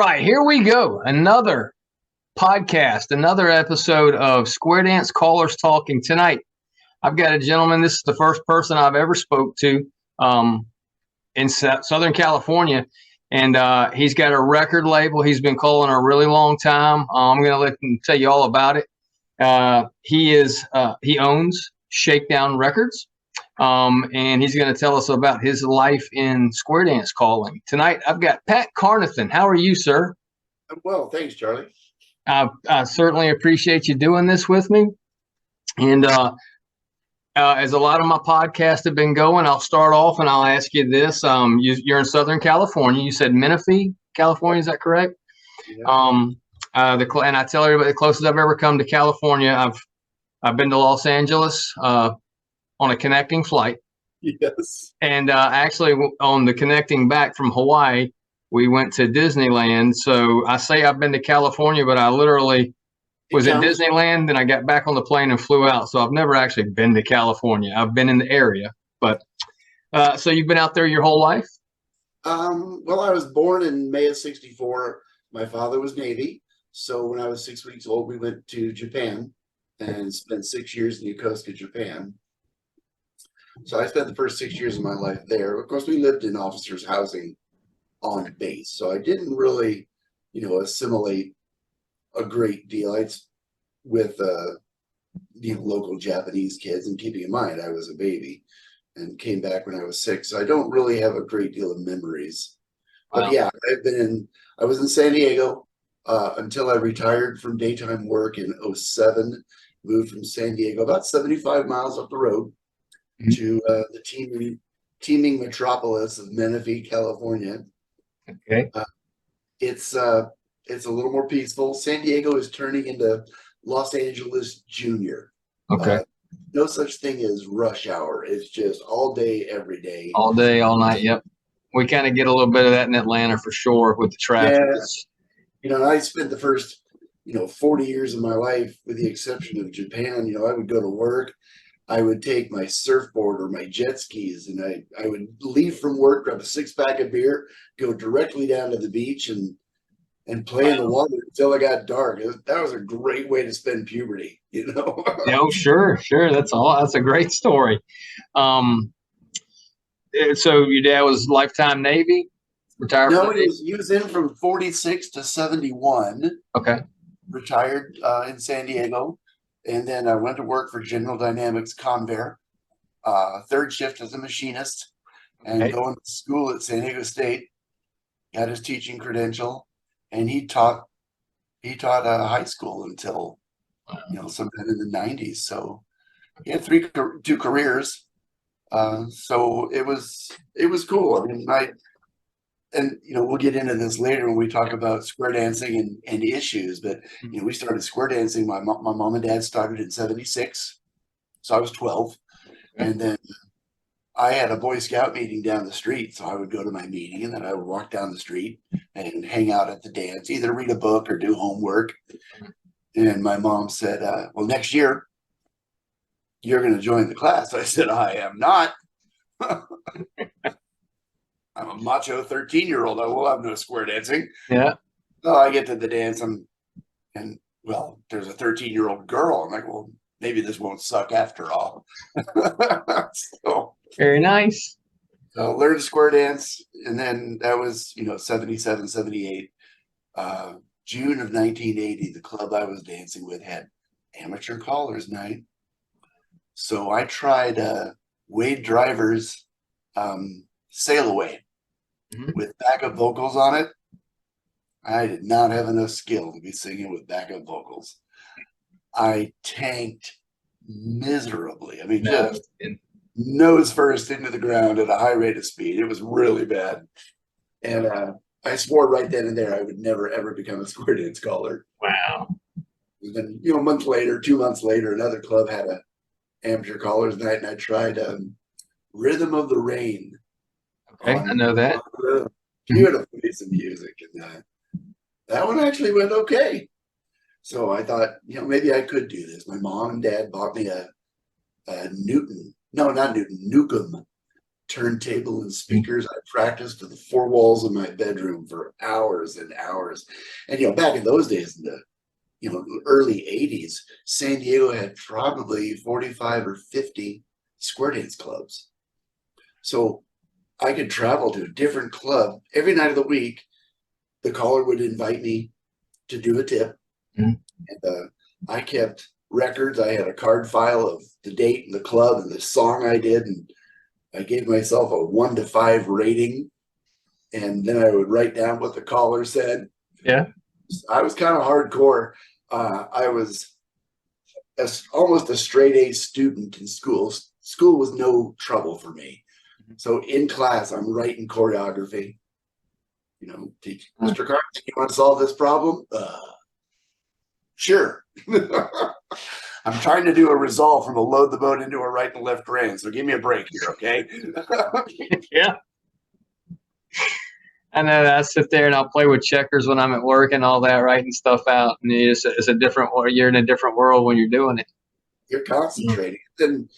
right, here we go. Another podcast, another episode of Square Dance Callers Talking. Tonight, I've got a gentleman. This is the first person I've ever spoke to in Southern California, and he's got a record label. He's been calling a really long time. I'm going to let him tell you all about it. He owns Shakedown Records. And he's going to tell us about his life in square dance calling. Tonight, I've got Pat Carnathan. How are you, sir? Well, thanks, Charlie. I certainly appreciate you doing this with me. And as a lot of my podcasts have been going, I'll start off and I'll ask you this. You're in Southern California. You said Menifee, California. Is that correct? Yeah. And I tell everybody the closest I've ever come to California, I've been to Los Angeles on a connecting flight. Yes. And actually, on the connecting back from Hawaii, we went to Disneyland. So I say I've been to California, but I literally was at Disneyland, then I got back on the plane and flew out. So I've never actually been to California. I've been in the area. But so you've been out there your whole life? Well, I was born in May of '64. My father was Navy. So when I was 6 weeks old, we went to Japan and spent 6 years in Yokosuka, Japan. So I spent the first 6 years of my life there. Of course, we lived in officers' housing on base. So I didn't really, assimilate a great deal. With local Japanese kids, and keeping in mind I was a baby and came back when I was 6. So I don't really have a great deal of memories. But Wow. yeah, I was in San Diego until I retired from daytime work in '07. Moved from San Diego about 75 miles up the road to the teeming metropolis of Menifee, California. Okay. It's a little more peaceful. San Diego is turning into Los Angeles Junior. Okay. No such thing as rush hour. It's just all day, every day. All day, all night. Yep. We kind of get a little bit of that in Atlanta for sure with the traffic. Yeah. I spent the first, 40 years of my life, with the exception of Japan, I would go to work. I would take my surfboard or my jet skis, and I would leave from work, grab a 6-pack of beer, go directly down to the beach and play in the water until it got dark. That was a great way to spend puberty, Oh, sure. That's a great story. So your dad was lifetime Navy, retired? No, he was in from 46 to 71. Okay. Retired in San Diego. And then I went to work for General Dynamics Convair, third shift as a machinist, and going to school at San Diego State. Got his teaching credential, and he taught high school until sometime in the '90s. So he had two careers. So it was cool. I mean, we'll get into this later when we talk about square dancing and issues, but we started square dancing. My mom and dad started in '76, so I was 12, and then I had a Boy Scout meeting down the street, so I would go to my meeting, and then I would walk down the street and hang out at the dance, either read a book or do homework. And my mom said, well, next year you're going to join the class. I said, I am not. I'm a macho 13-year-old. I will have no square dancing. Yeah. So I get to the dance, and there's a 13-year-old girl. I'm like, well, maybe this won't suck after all. So, very nice. So learned to square dance, and then that was 77, 78. June of 1980, the club I was dancing with had amateur callers night. So I tried Wade Driver's Sail Away with backup vocals on it. I did not have enough skill to be singing with backup vocals. I tanked miserably. I mean, just nose first into the ground at a high rate of speed. It was really bad. And I swore right then and there I would never, ever become a square dance caller. Wow. And then, 2 months later, another club had a amateur callers night, and I tried Rhythm of the Rain. Okay, I know that. Beautiful piece of music. And that one actually went okay. So I thought, maybe I could do this. My mom and dad bought me a Newcomb turntable and speakers. I practiced to the four walls of my bedroom for hours and hours. And, back in those days, in the, early 80s, San Diego had probably 45 or 50 square dance clubs. So I could travel to a different club every night of the week. The caller would invite me to do a tip. And I kept records. I had a card file of the date and the club and the song I did. And I gave myself a 1 to 5 rating. And then I would write down what the caller said. Yeah. I was kind of hardcore. I was almost a straight A student in school. School was no trouble for me. So in class, I'm writing choreography. Teach Mr. Carnathan, you want to solve this problem? Sure. I'm trying to do a resolve from a load the boat into a right and left rein. So give me a break here, okay? Yeah. I know that I sit there and I'll play with checkers when I'm at work and all that, writing stuff out. And it's a different, you're in a different world when you're doing it. You're concentrating. And,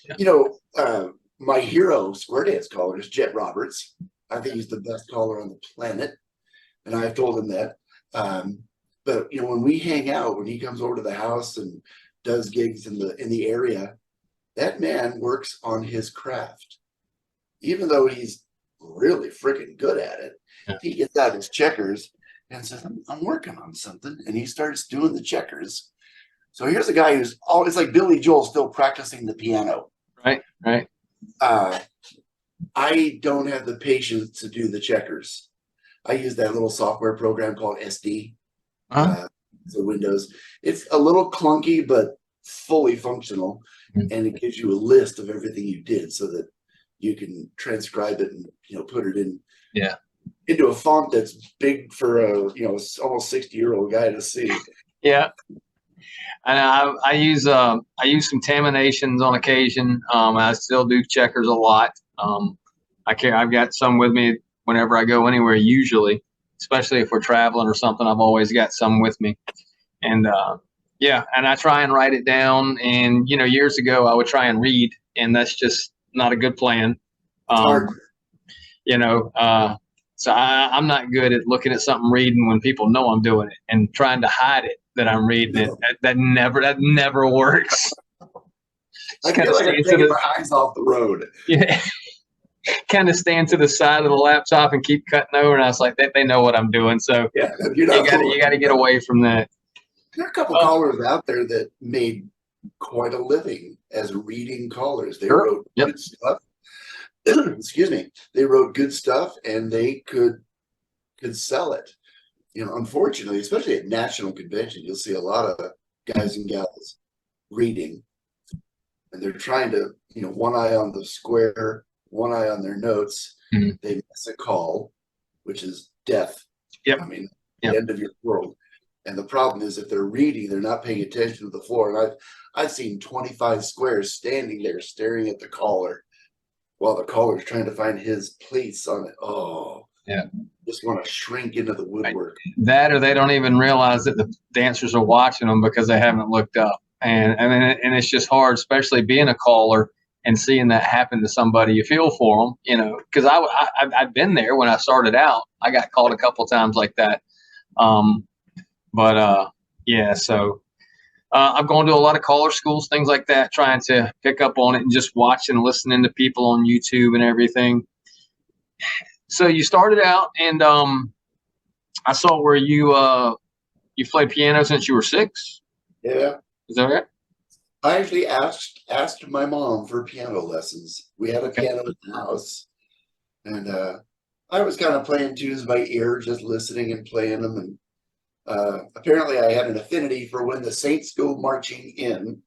my hero square dance caller is Jet Roberts. I think he's the best caller on the planet. And I've told him that. But, when we hang out, when he comes over to the house and does gigs in the area, that man works on his craft. Even though he's really freaking good at it, he gets out his checkers and says, I'm working on something. And he starts doing the checkers. So here's a guy who's always like Billy Joel, still practicing the piano. Right. I don't have the patience to do the checkers. I use that little software program called SD. So Windows. It's a little clunky, but fully functional. And it gives you a list of everything you did so that you can transcribe it and, put it in into a font that's big for a, almost 60-year-old guy to see. Yeah. And I use some terminations on occasion. I still do checkers a lot. I've got some with me whenever I go anywhere, usually, especially if we're traveling or something. I've always got some with me. And and I try and write it down. And years ago I would try and read, and that's just not a good plan. So I'm not good at looking at something, reading when people know I'm doing it, and trying to hide it that I'm reading it. That never works. I feel like I'm taking my eyes off the road. Yeah. Kind of stand to the side of the laptop and keep cutting over. And I was like, they know what I'm doing. So you got to get away from that. There are a couple callers out there that made quite a living as reading callers. They wrote good stuff. Excuse me. They wrote good stuff, and they could sell it. Unfortunately, especially at national convention, you'll see a lot of guys and gals reading, and they're trying to, one eye on the square, one eye on their notes. They miss a call, which is death. Yep. The end of your world. And the problem is, if they're reading, they're not paying attention to the floor. And I've seen 25 squares standing there staring at the caller while the caller's trying to find his place on it. Oh, yeah. Just want to shrink into the woodwork. That, or they don't even realize that the dancers are watching them because they haven't looked up. And it's just hard, especially being a caller and seeing that happen to somebody. You feel for them, because I've been there when I started out. I got called a couple of times like that. So I've gone to a lot of caller schools, things like that, trying to pick up on it and just watching and listening to people on YouTube and everything. So you started out, and I saw where you played piano since you were 6. Yeah. Is that right? I actually asked my mom for piano lessons. We had a piano in the house, and I was kind of playing tunes by ear, just listening and playing them. And apparently I had an affinity for when the Saints go marching in.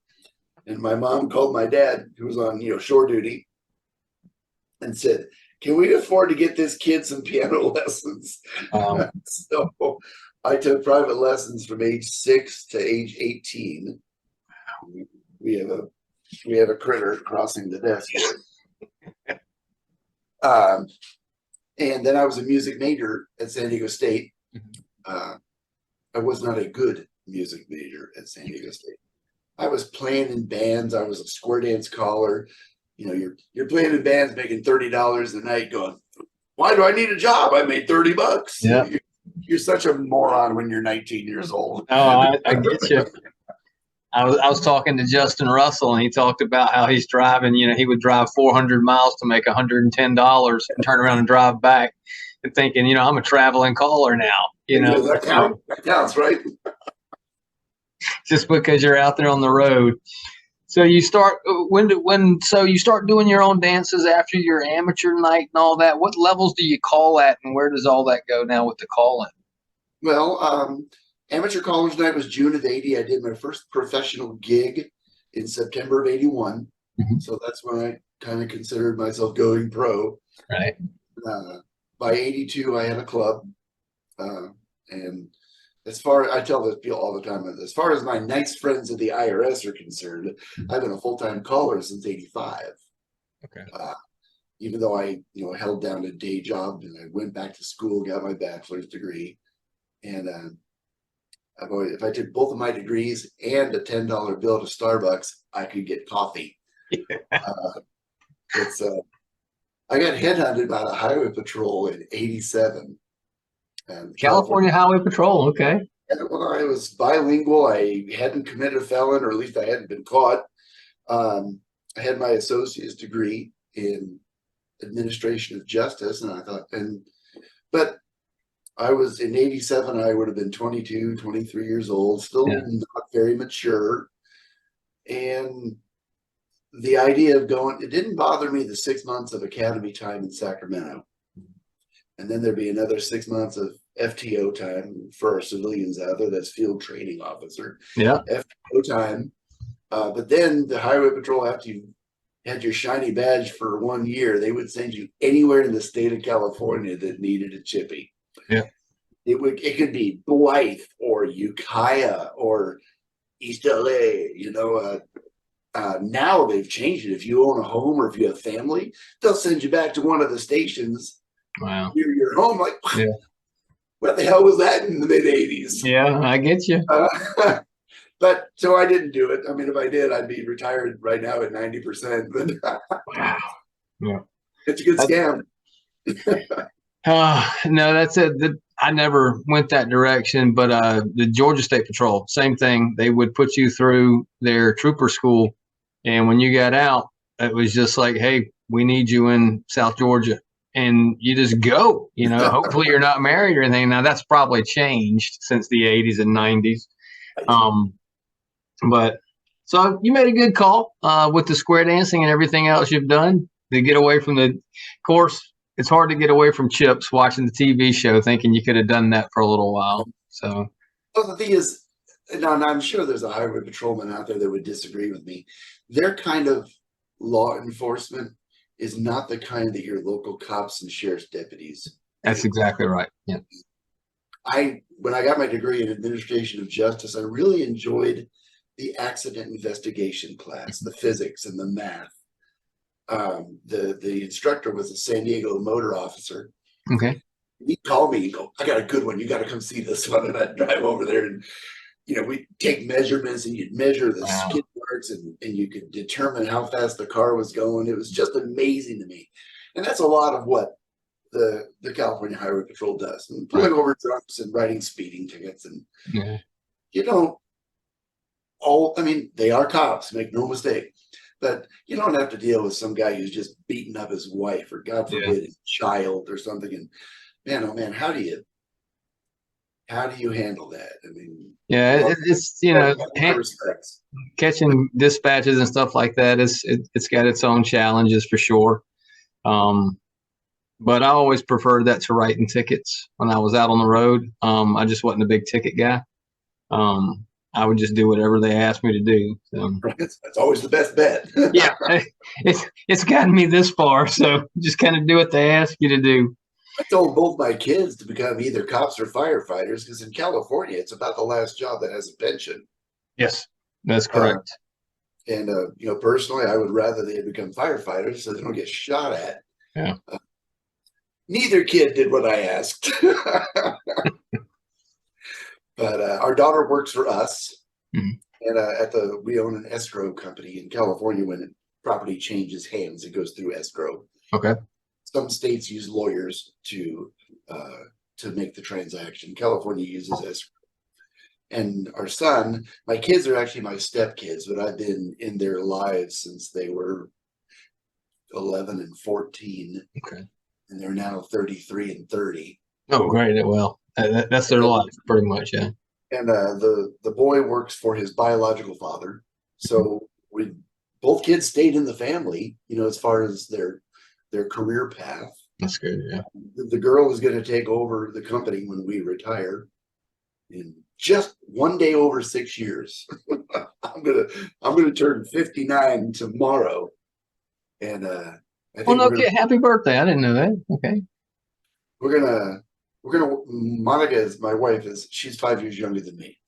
And my mom called my dad, who was on shore duty, and said, "Can we afford to get this kid some piano lessons?" So I took private lessons from age 6 to age 18. We have a critter crossing the desk here. And then I was a music major at San Diego State. I was not a good music major at San Diego State. I was playing in bands. I was a square dance caller. you're playing in bands making $30 a night going, why do I need a job? I made $30. Yeah. You're such a moron when you're 19 years old. Oh, I get you. I was talking to Justin Russell, and he talked about how he's driving. He would drive 400 miles to make $110 and turn around and drive back, and thinking, I'm a traveling caller now. That counts, right? Just because you're out there on the road. So you start so you start doing your own dances after your amateur night and all that. What levels do you call at, and where does all that go now with the calling? Well, amateur college night was June of '80. I did my first professional gig in September of '81. Mm-hmm. So that's when I kind of considered myself going pro. Right. By '82, I had a club, and I tell this people all the time, as far as my nice friends at the IRS are concerned, I've been a full-time caller since '85. Okay. Even though I, held down a day job, and I went back to school, got my bachelor's degree, and if I took both of my degrees and a $10 bill to Starbucks, I could get coffee. I got headhunted by the Highway Patrol in '87. California Highway Patrol. Okay. Well, I was bilingual. I hadn't committed a felon, or at least I hadn't been caught. I had my associate's degree in administration of justice, and I thought, but I was in '87. I would have been 22, 23 years old, still not very mature, and the idea of it didn't bother me. The 6 months of academy time in Sacramento. And then there'd be another 6 months of FTO time for our civilians out there. That's field training officer. Yeah. FTO time. But then the Highway Patrol, after you had your shiny badge for 1 year, they would send you anywhere in the state of California that needed a chippy. Yeah. It could be Blythe or Ukiah or East LA, now they've changed it. If you own a home or if you have family, they'll send you back to one of the stations. Wow. You're home, like, what the hell was that in the mid '80s? Yeah, I get you. But so I didn't do it. I mean, if I did, I'd be retired right now at 90%. But wow. Yeah. It's a good scam. No, that's it. I never went that direction, but the Georgia State Patrol, same thing. They would put you through their trooper school, and when you got out, it was just like, hey, we need you in South Georgia. And you just go, hopefully you're not married or anything. Now that's probably changed since the 80s and 90s. But so you made a good call with the square dancing and everything else you've done to get away from of course, it's hard to get away from Chips watching the TV show thinking you could have done that for a little while. So well, the thing is, and I'm sure there's a highway patrolman out there that would disagree with me. Their kind of law enforcement is not the kind that your local cops and sheriff's deputies. That's exactly right. Yeah. When I got my degree in administration of justice, I really enjoyed the accident investigation class, the physics and the math. The instructor was a San Diego motor officer. Okay. He'd call me and go, I got a good one. You got to come see this one. And I'd drive over there and, we'd take measurements and you'd measure the skid marks and you could determine how fast the car was going. It was just amazing to me. And that's a lot of what the California Highway Patrol does. And pulling over drunks and writing speeding tickets. And they are cops, make no mistake. But you don't have to deal with some guy who's just beating up his wife or, God forbid, his child or something. And man, oh man, how do you handle that? I mean, it's catching dispatches and stuff like that. It's got its own challenges for sure. But I always preferred that to writing tickets when I was out on the road. I just wasn't a big ticket guy. I would just do whatever they asked me to do. So. That's always the best bet. Yeah, it's gotten me this far. So just kind of do what they ask you to do. I told both my kids to become either cops or firefighters because in California, it's about the last job that has a pension. Yes, that's correct. Personally, I would rather they become firefighters so they don't get shot at. Yeah. Neither kid did what I asked. But our daughter works for us, and we own an escrow company in California. When property changes hands, it goes through escrow. Okay. Some states use lawyers to make the transaction. California uses escrow. And our son, my kids are actually my stepkids, but I've been in their lives since they were 11 and 14. Okay. And they're now 33 and 30. Oh, great. Well, that's their life, pretty much. Yeah. And the boy works for his biological father. So we both kids stayed in the family, as far as their career path. That's good. Yeah. The girl is going to take over the company when we retire in just one day over 6 years. I'm gonna turn 59 tomorrow, and I think happy birthday! I didn't know that. Okay. We're gonna Monica is my wife, she's 5 years younger than me,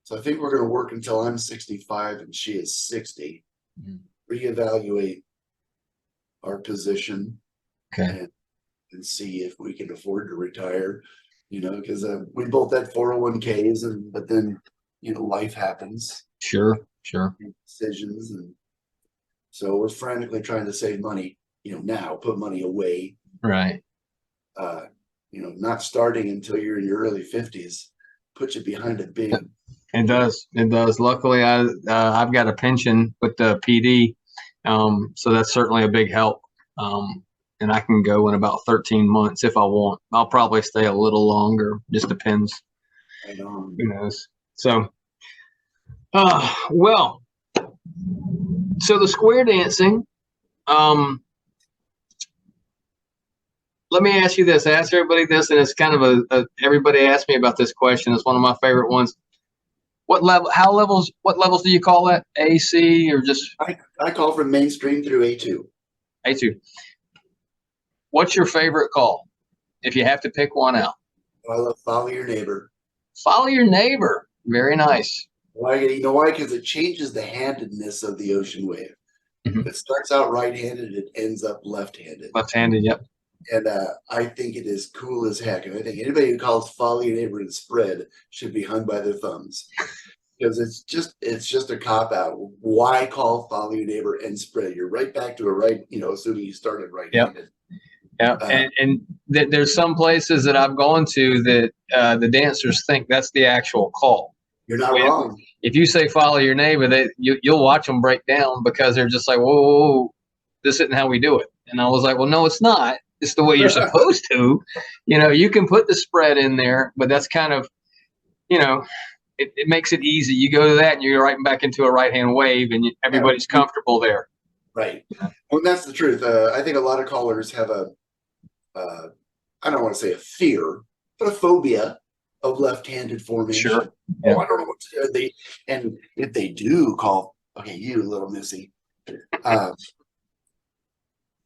so I think we're gonna work until I'm 65 and she is 60. Reevaluate our position, okay, and see if we can afford to retire. Because we both had 401ks, but then life happens. Sure. Decisions, and so we're frantically trying to save money. Now put money away. Right. Not starting until you're in your early 50s puts you behind a big. It does. Luckily, I've got a pension with the PD, so that's certainly a big help. And I can go in about 13 months if I want. I'll probably stay a little longer. Just depends. I know. Who knows? So, well, so the square dancing. Let me ask you this. I ask everybody this, and it's kind of everybody asks me about this question. It's one of my favorite ones. What levels do you call that? A, C, or just? I call from mainstream through A2. A2. What's your favorite call? If you have to pick one out. I love Follow Your Neighbor. Follow Your Neighbor. Very nice. Why? You know why? Because it changes the handedness of the ocean wave. Mm-hmm. If it starts out right-handed, it ends up left-handed. Left-handed, yep. And I think it is cool as heck. And I think anybody who calls Follow Your Neighbor and Spread should be hung by their thumbs. Because it's just a cop-out. Why call Follow Your Neighbor and Spread? You're right back to a right, assuming you started right-handed. Yep. Yeah, and there's some places that I've gone to that the dancers think that's the actual call. You're not wrong. If you say Follow Your Neighbor, you'll watch them break down because they're just like, whoa, this isn't how we do it. And I was like, well, no, it's not. It's the way you're supposed to. You can put the spread in there, but that's kind of, it makes it easy. You go to that and you're right back into a right-hand wave, and everybody's comfortable there. Right. Well, that's the truth. I think a lot of callers have I don't want to say a fear, but a phobia of left-handed formation. Sure. Yeah. Oh, I don't know what to do. And if they do call, okay, you little missy,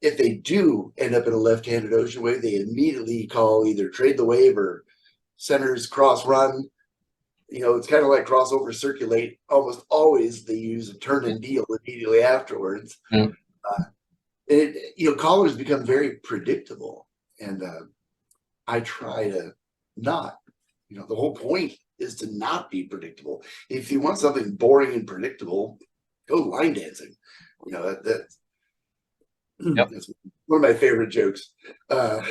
if they do end up in a left-handed ocean wave, they immediately call either trade the wave or centers cross run. It's kind of like crossover circulate. Almost always they use a turn and deal immediately afterwards. Mm. Callers become very predictable, and I try to not. The whole point is to not be predictable. If you want something boring and predictable, go line dancing. That's one of my favorite jokes. But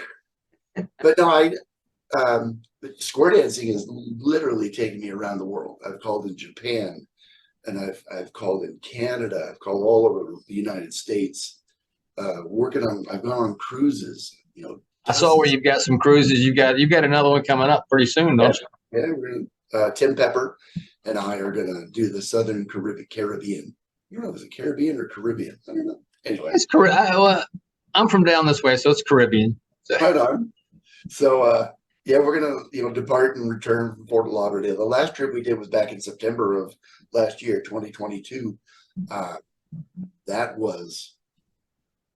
no, square dancing has literally taken me around the world. I've called in Japan, and I've called in Canada. I've called all over the United States. I've gone on cruises. I saw where you've got some cruises. You've got another one coming up pretty soon, don't you? Yeah, Tim Pepper and I are gonna do the Southern Caribbean. You know, is it Caribbean or Caribbean? I don't know. Anyway, it's Caribbean. I'm from down this way, so it's Caribbean. Right on. So yeah, we're gonna depart and return from Fort Lauderdale. The last trip we did was back in September of last year, 2022. That was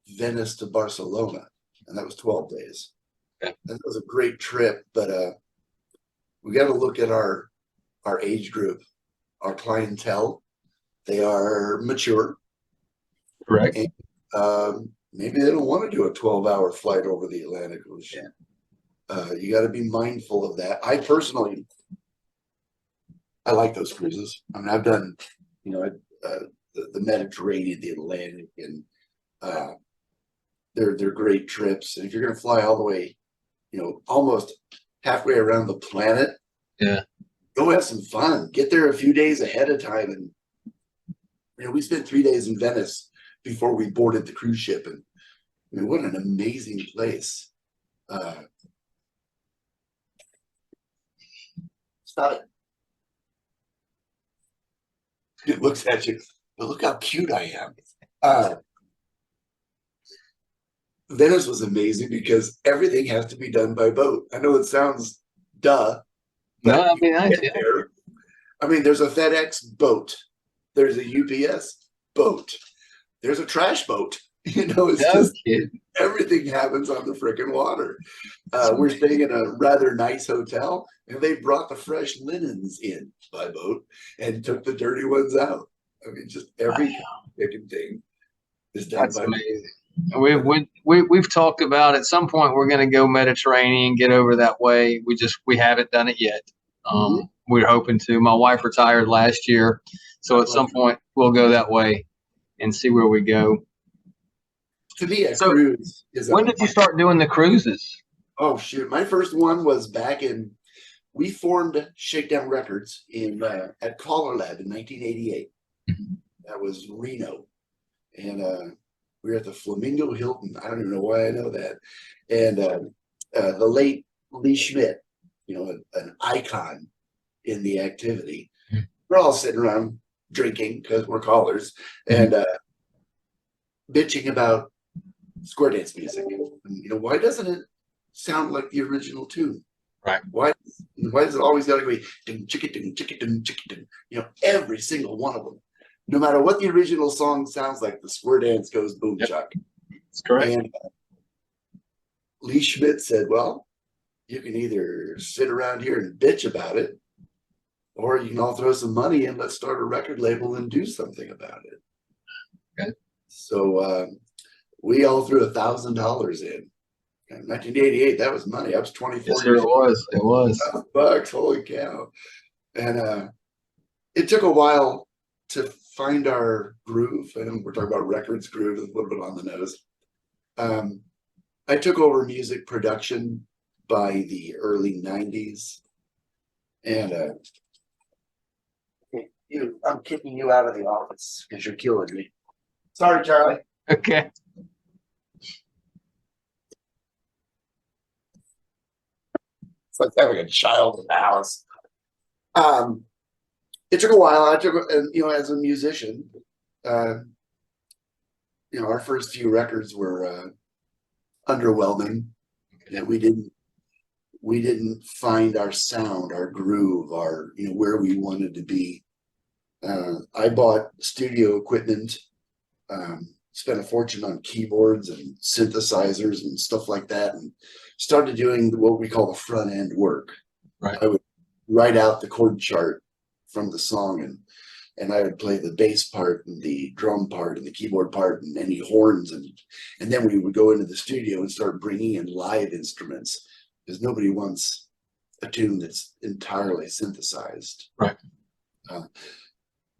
Venice to Barcelona, and that was 12 days. Okay. That was a great trip, but we got to look at our age group, our clientele. They are mature. Correct. And, maybe they don't want to do a 12-hour flight over the Atlantic Ocean. You got to be mindful of that. I personally, I like those cruises. I mean, I've done, the Mediterranean, the Atlantic, and they're great trips. And if you're going to fly all the way, almost halfway around the planet, yeah, go have some fun. Get there a few days ahead of time, and we spent 3 days in Venice before we boarded the cruise ship, and I mean, what an amazing place. Stop it. It looks at you, but look how cute I am. Venice was amazing because everything has to be done by boat. I know it sounds duh, no, but that'd be nice. Yeah. there, I mean, there's a FedEx boat, there's a UPS boat, there's a trash boat. It's just everything happens on the freaking water. We're staying in a rather nice hotel, and they brought the fresh linens in by boat and took the dirty ones out. I mean, just every freaking thing is done by amazing. We've talked about at some point we're going to go Mediterranean, get over that way. We haven't done it yet. We're hoping to. My wife retired last year, so at some point we'll go that way and see where we go. To me, a cruise is. When did you start doing the cruises? Oh shoot! My first one was we formed Shakedown Records at Collar Lab in 1988. That was Reno, and we were at the Flamingo Hilton. I don't even know why I know that. And the late Lee Schmidt, an icon in the activity. We're all sitting around drinking because we're callers and bitching about square dance music. And, why doesn't it sound like the original tune? Right. Why does it always got to be ding chicka ding chicka ding chicka ding? Every single one of them. No matter what the original song sounds like, the square dance goes boom chuck. That's correct. And Lee Schmidt said, well, you can either sit around here and bitch about it, or you can all throw some money in, let's start a record label and do something about it. Okay. So we all threw $1,000 in. In 1988, that was money. I was 24 yes, years old. It was. $1,000, holy cow. And it took a while to find our groove. And we're talking about records groove, a little bit on the nose. I took over music production by the early 90s. And I'm kicking you out of the office because you're killing me. Sorry, Charlie. Okay. It's like having a child in the house. It took a while. As a musician, our first few records were underwhelming. And we didn't find our sound, our groove, our where we wanted to be. I bought studio equipment, spent a fortune on keyboards and synthesizers and stuff like that, and started doing what we call the front end work. Right. I would write out the chord chart from the song, and I would play the bass part and the drum part and the keyboard part and any horns, and then we would go into the studio and start bringing in live instruments, because nobody wants a tune that's entirely synthesized. Right.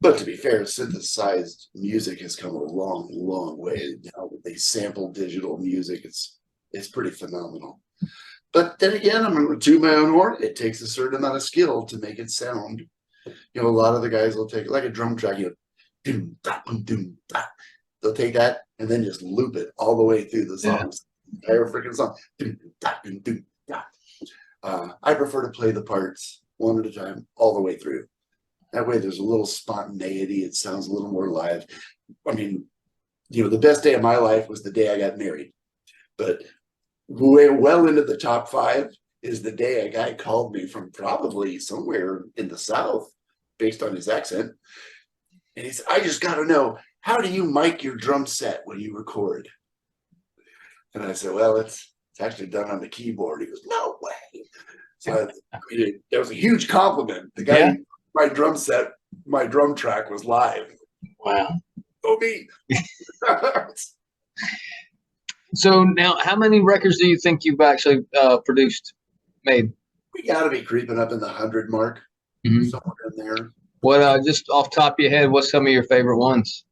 But to be fair, synthesized music has come a long, long way. Now they sample digital music. It's pretty phenomenal. But then again, I'm going to toot my own horn. It takes a certain amount of skill to make it sound. A lot of the guys will take like a drum track, doom, da, doom, da. They'll take that and then just loop it all the way through the songs. Yeah. Entire freaking song. Doom, da, doom, da. I prefer to play the parts one at a time all the way through. That way there's a little spontaneity. It sounds a little more live. I mean, the best day of my life was the day I got married. But well into the top 5 is the day a guy called me from probably somewhere in the South, based on his accent. And he said, I just got to know, how do you mic your drum set when you record? And I said, well, it's actually done on the keyboard. He goes, no way. So that was a huge compliment. The guy, my drum set, my drum track was live. Wow. Go me. So now, how many records do you think you've actually made? We got to be creeping up in the 100 mark, somewhere in there. What just off the top of your head, what's some of your favorite ones?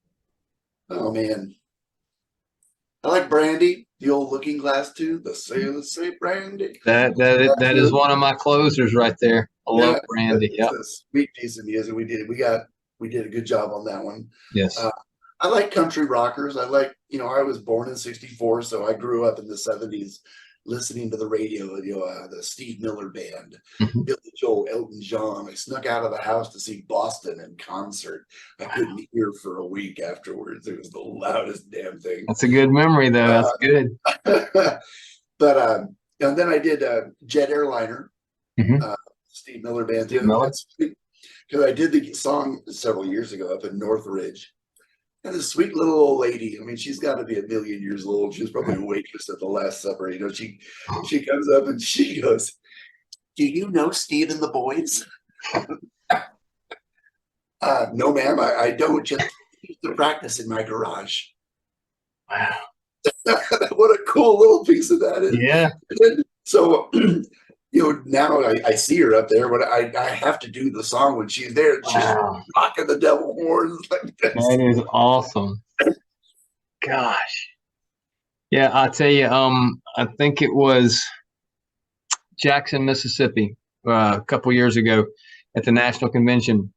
Oh man, I like Brandy, the old Looking Glass too. The say Brandy. That is one of my closers right there. I love Yeah, Brandy. it's Yep. a sweet piece of music. We did a good job on that one. Yes. I like country rockers. I like, I was born in '64, so I grew up in the '70s listening to the radio, the Steve Miller Band, Mhm. Billy Joel, Elton John. I snuck out of the house to see Boston in concert. I couldn't hear for a week afterwards. It was the loudest damn thing. That's a good memory, though. That's good. But and then I did Jet Airliner, Mhm. Steve Miller Band Steve too. Miller. That's because I did the song several years ago up in Northridge. And this sweet little old lady, I mean, she's got to be a million years old. She was probably a waitress at the Last Supper. She comes up and she goes, "Do you know Steve and the Boys?" No, ma'am, I don't. Just used to practice in my garage. Wow. What a cool little piece of that is. Yeah. So, now I see her up there, but I have to do the song when she's there. She's Wow. rocking the devil horns like this. That is awesome. Gosh. Yeah, I'll tell you, I think it was Jackson, Mississippi, a couple years ago at the national convention.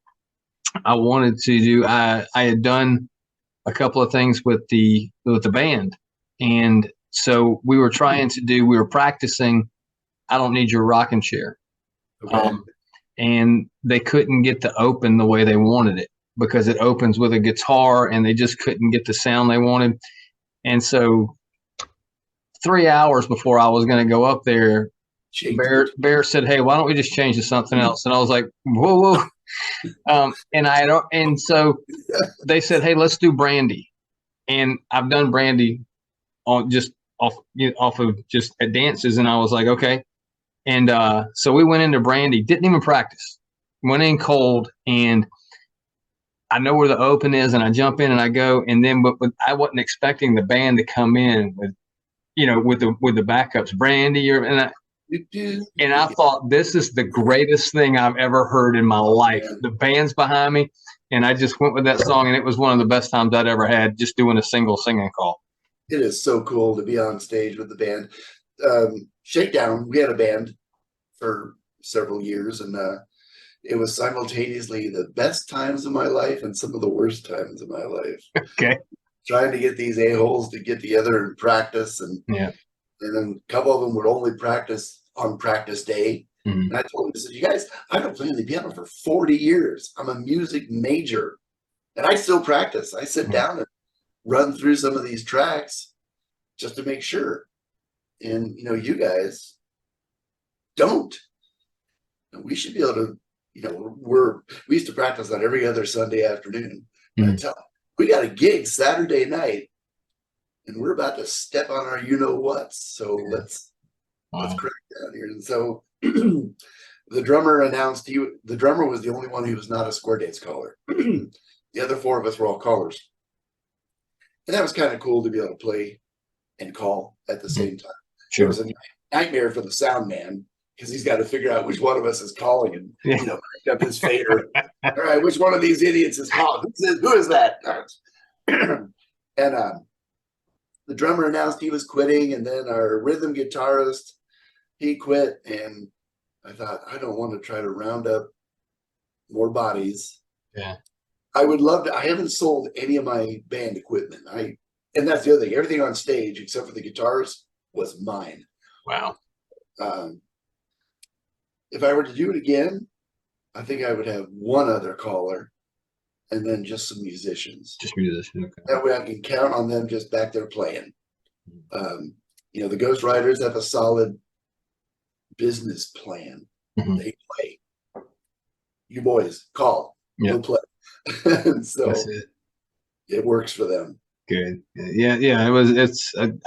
I wanted to do. I had done a couple of things with the band, and so we were trying to do. We were practicing. I don't need your rocking chair, Okay. and they couldn't get to open the way they wanted it because it opens with a guitar, and they just couldn't get the sound they wanted. And so 3 hours before I was going to go up there, Bear said, "Hey, why don't we just change to something else?" And I was like, "Whoa, whoa!" And so they said, "Hey, let's do Brandy." And I've done Brandy on just off of just at dances, and I was like, "Okay." And so we went into Brandy, didn't even practice, went in cold, and I know where the open is, and I jump in and I go, and then but I wasn't expecting the band to come in with with the backups, Brandy, and I thought this is the greatest thing I've ever heard in my life. The band's behind me, and I just went with that song, and it was one of the best times I'd ever had just doing a single singing call. It is so cool to be on stage with the band. Shakedown, we had a band for several years, and it was simultaneously the best times of my life and some of the worst times of my life. Okay. Trying to get these a-holes to get together and practice, and then a couple of them would only practice on practice day. Mm-hmm. And I told them, I said, "You guys, I've been playing the piano for 40 years. I'm a music major, and I still practice. I sit down and run through some of these tracks just to make sure. And you guys don't. And we should be able to, we used to practice on every other Sunday afternoon. Mm-hmm. I tell them, we got a gig Saturday night, and we're about to step on our you-know-whats. So let's crack down here." And so the drummer announced the drummer was the only one who was not a square dance caller. The other four of us were all callers. And that was kind of cool to be able to play and call at the same time. Sure. It was a nightmare for the sound man because he's got to figure out which one of us is calling and pick up his fader. All right, which one of these idiots is calling? Who is that? And the drummer announced he was quitting, and then our rhythm guitarist, he quit. And I thought, I don't want to try to round up more bodies. Yeah. I would love to. I haven't sold any of my band equipment. And that's the other thing. Everything on stage, except for the guitars, was mine. Wow. If I were to do it again, I think I would have one other caller and then just some musicians. Just musicians. Okay. That way I can count on them just back there playing. The Ghost Riders have a solid business plan. Mm-hmm. They play. You boys, call. Go play. So it works for them. Good. Yeah.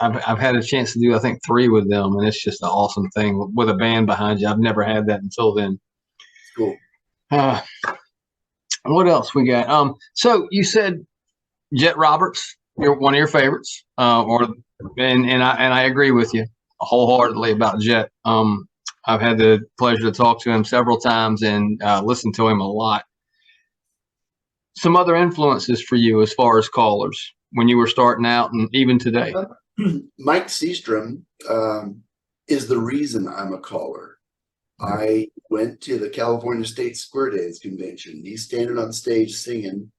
I've had a chance to do, I think, 3 with them, and it's just an awesome thing with a band behind you. I've never had that until then. Cool. What else we got? So you said Jet Roberts, you're one of your favorites, and I agree with you wholeheartedly about Jet. I've had the pleasure to talk to him several times and listen to him a lot. some other influences for you as far as callers when you were starting out and even today? Mike Seastrom is the reason I'm a caller. I went to the California State Square Dance Convention. He's standing on stage singing,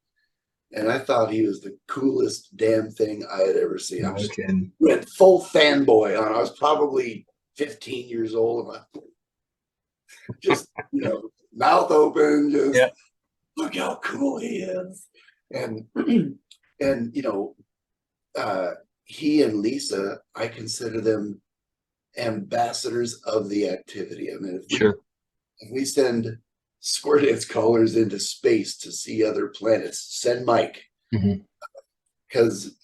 and I thought he was the coolest damn thing I had ever seen. I was went full fanboy on. I was probably 15 years old, and just mouth open, just look how cool he is. And and he and Lisa, I consider them ambassadors of the activity. I mean, if we send square dance callers into space to see other planets, send Mike, because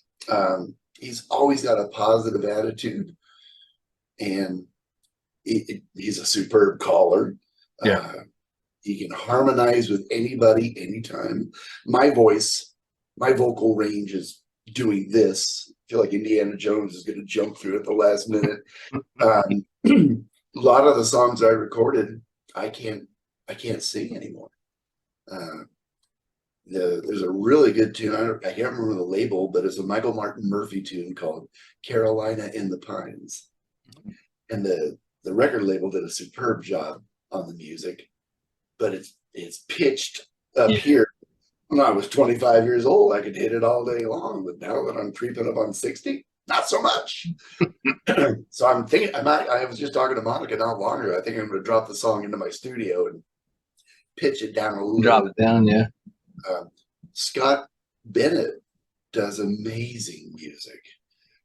he's always got a positive attitude, and he's a superb caller. He can harmonize with anybody, anytime. My vocal range is doing this. I feel like Indiana Jones is going to jump through at the last minute. A lot of the songs I recorded, I can't sing anymore. There's a really good tune. I can't remember the label, but it's a Michael Martin Murphey tune called "Carolina in the Pines," and the record label did a superb job on the music, but it's pitched up here. When I was 25 years old, I could hit it all day long, but now that I'm creeping up on 60, not so much. So I'm thinking, I was just talking to Monica not long ago. I think I'm going to drop the song into my studio and pitch it down a little. Drop it down, yeah. Scott Bennett does amazing music.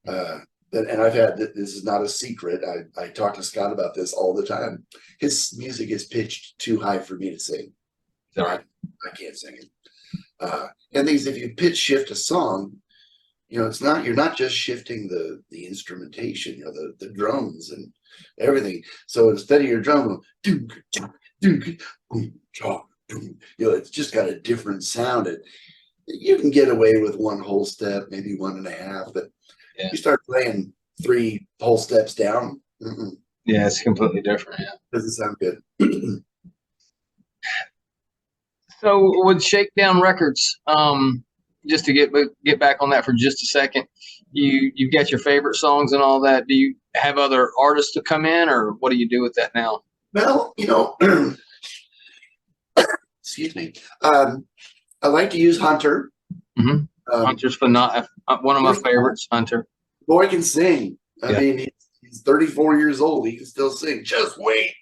And I've had, this is not a secret. I talk to Scott about this all the time. His music is pitched too high for me to sing. I can't sing it. And these, if you pitch shift a song, you're not just shifting the instrumentation, the drums and everything. So instead of your drum going, it's just got a different sound. You can get away with one whole step, maybe 1.5, but you start playing 3 whole steps down. Yeah, it's completely different. Yeah, doesn't sound good. So with Shakedown Records, just to get back on that for just a second, you've got your favorite songs and all that. Do you have other artists to come in, or what do you do with that now? Well, excuse me. I like to use Hunter. Hunter's one of my favorites. Hunter. Boy can sing. I mean, he's 34 years old. He can still sing. Just wait.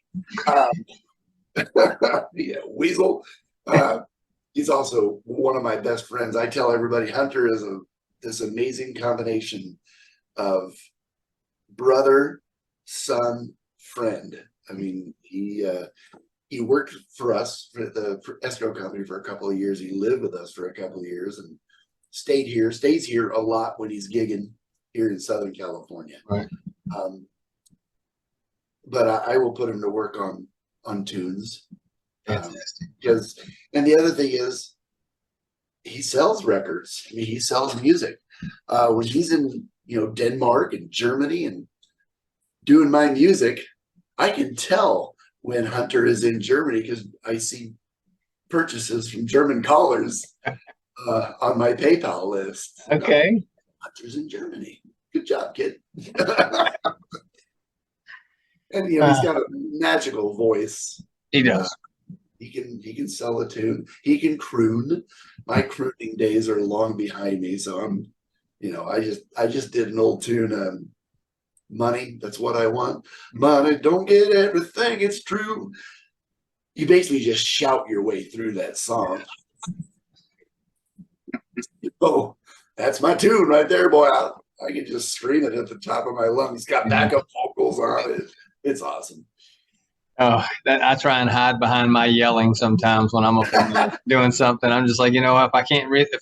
Weasel. He's also one of my best friends. I tell everybody Hunter is this amazing combination of brother, son, friend. I mean, he worked for us for the escrow company for a couple of years. He lived with us for a couple of years and stays here a lot when he's gigging here in Southern California. Right. But I will put him to work on tunes. Fantastic. And the other thing is, he sells records. I mean, he sells music. When he's in Denmark and Germany and doing my music, I can tell when Hunter is in Germany because I see purchases from German callers on my PayPal list. Okay. Hunter's in Germany. Good job, kid. And he's got a magical voice. He does. He can sell a tune. He can croon. My crooning days are long behind me, so I just did an old tune. Money, that's what I want. Money, don't get everything. It's true. You basically just shout your way through that song. Oh, that's my tune right there, boy. I can just scream it at the top of my lungs. It's got backup vocals on it. It's awesome. Oh, I try and hide behind my yelling sometimes when I'm up there doing something. I'm just like, if